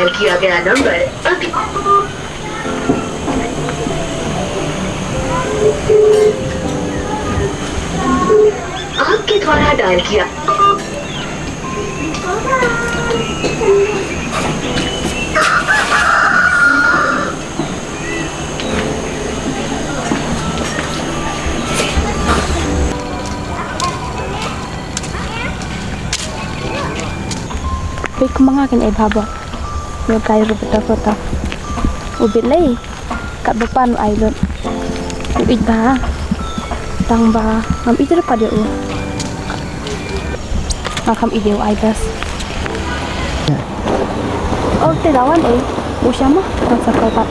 डायल किया गया नंबर अभी आपके द्वारा डायल किया Baik kumangakin ay baba. Yung kayo rupita kota. Ubit lay. Kat depan ay lot. Ubit ba? Tang ba? Ngam ito pa dia u. Makam ide u ay das. Oh, tilawan eh. Usya mah masa kopat.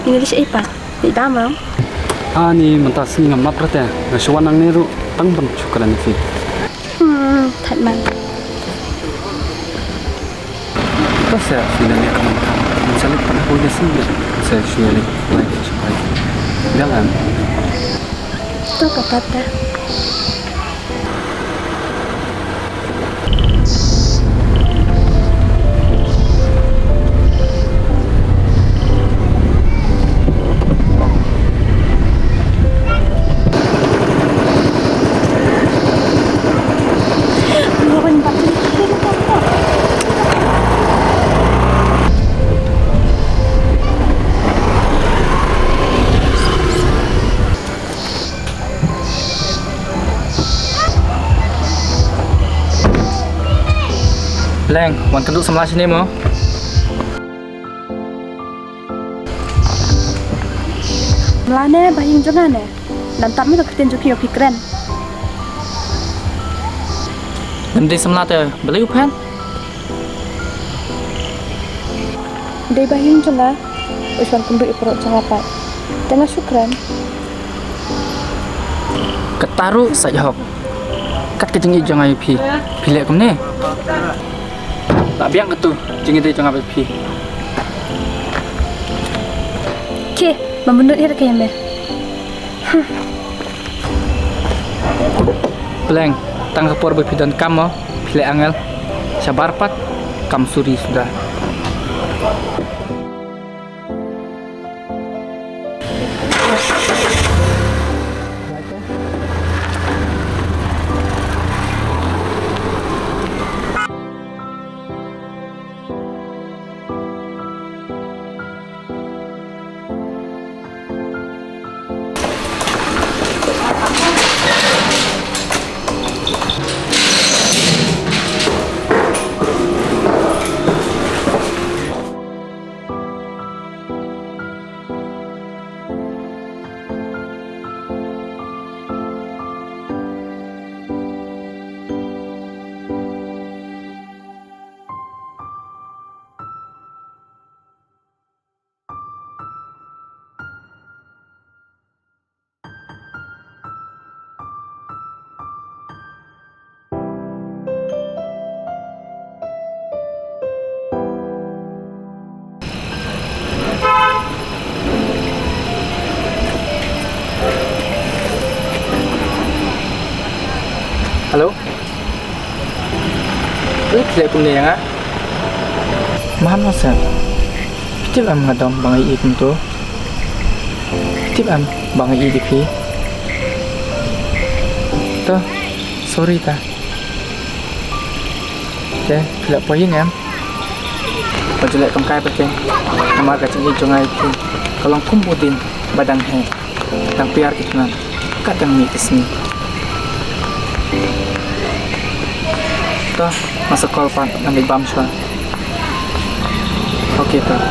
Ini di siapa? Di dalam. Ani mentas ni ngam naprate. Ngaswan nang neru tang ban syukran fi. Thật man. Basta sila ni kaman kam. Mensalit pada boleh sini. Saya syuali lagi supaya. Jangan. Itu kata. Leng, wan tenduk sebelah sini mo. Melane bahing jangan ne. Dan tak mi ketin juki pikiran. Nanti sebelah tu, beli upan. Dei bahing jangan. Uswan kundu iprok jangapai. Jangan syukran. Ketaru saja hok. Kat kejengi jangan pi. Pilih kum ni. Tak biang ke tu, jengi dia jangan pi. Ke, membundut dia kayak me. Peleng, tang kapor pi dan kamu, pilih angel. Sabar pak, kam suri sudah. Halo? Lihat saya punya ya? Maham masa? Tip am ngadom bangai ikum tu. Tip am bangai idipi. Tuh, sorry ta. Deh, tidak poin em. Baju lek kongkai pakai. Nama kacang hijau ngai tu. Kalau kumputin badan he, tang piar iklan. Kadang mi kesini. Toh, masuk call pak, ambil bam shot. Oke toh.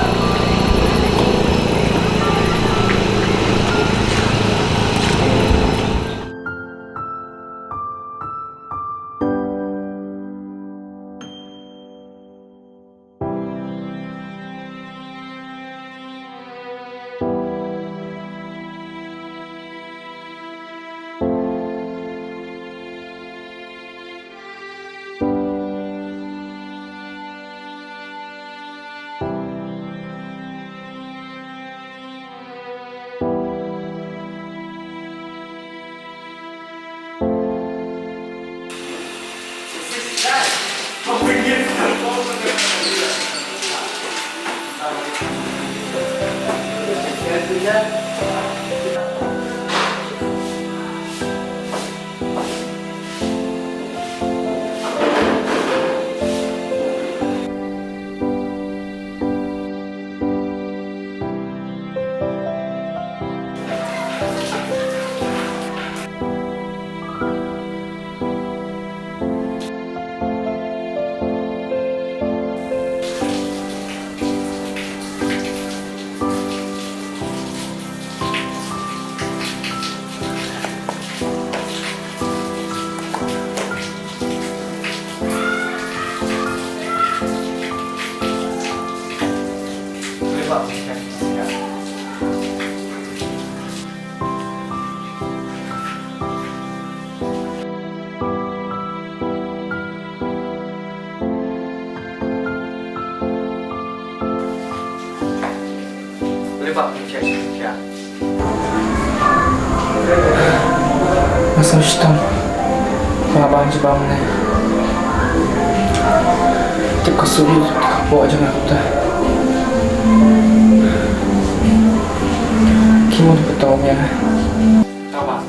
Boleh Pak, cek ya. Masa sistem pengabang coba mana? Tik kesulit, bawa jangan aku dah. Kimun betul ya. Tahu Pak.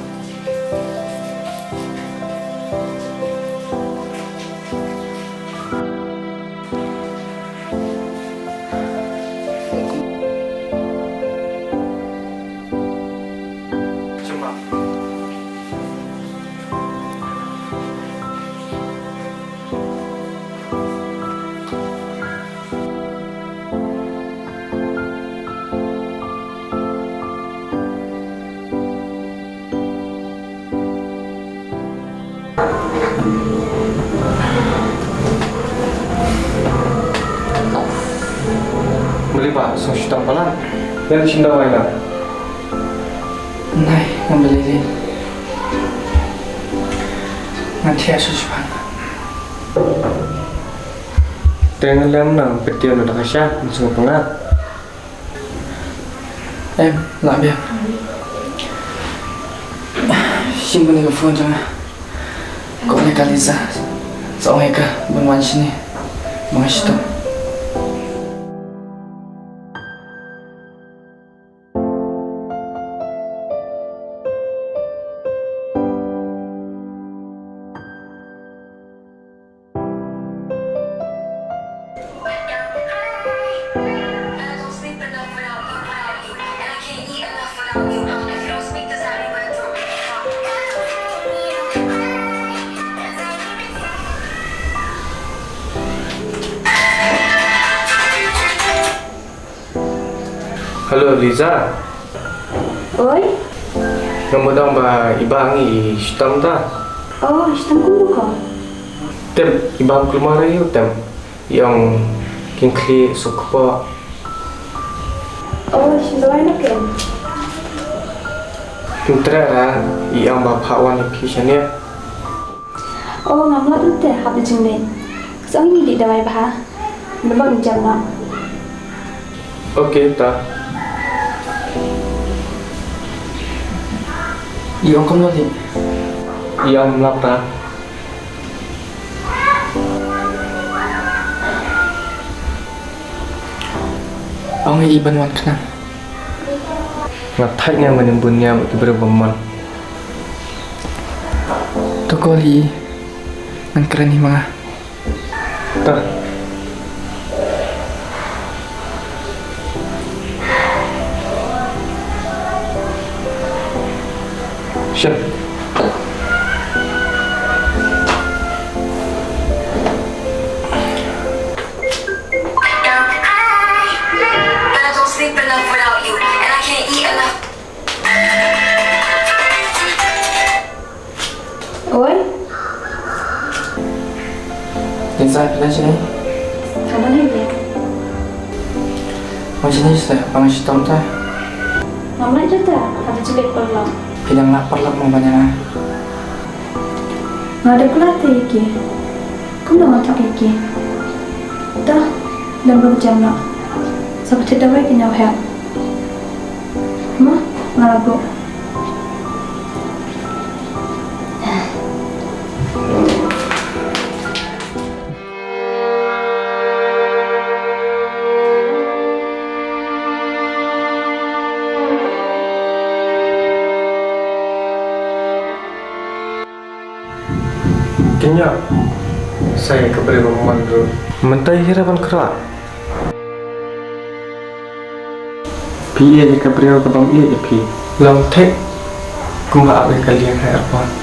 Boleh Pak, so sudah pelan. Yang cinta mana? Nai, membeli ini. Nanti aku coba. Dengan lem nang petian udah kasih, langsung pengat. Nak biar. Simpan di phone jangan. Kau ni Kalisa, seorang eka bermain sini, mengasih tu. Halo Liza. Oi? Ngomong ba ibang istam ta? Oh, istam ko buka. Tem ibang keluar yuk tem yang kinkli sukpa. Oh, sindawai nak kan? Pintra yang bapawan pisahnya. Oh, ngamla tu teh habis jenglen. Soalnya di dawai bah. Nampak jam nak. Okey ta. Yang kamu ni? Yang melapa? Ang iban wan kana. Ngatai nga manimbunnya iberbeman. Tokoli nang kerani mga. Ta. Siap. Oi? Inside pila sini. Kamu ni dia. Macam ni saya panggil tahu tak? Ngamla je tak? Habis jenglen perlu. Pinang lapar lah banyak. Nggak ada pelatih iki. Kamu dah masak iki. Dah, dan berapa jam nak? Sampai tidak baik ini awak. Mah, ngalabu. Kenya saya kepada memandu mentai hirapan kerak. Pi ia jika beliau ke bang ia pi. Long tek kumba abe kalian hai apa.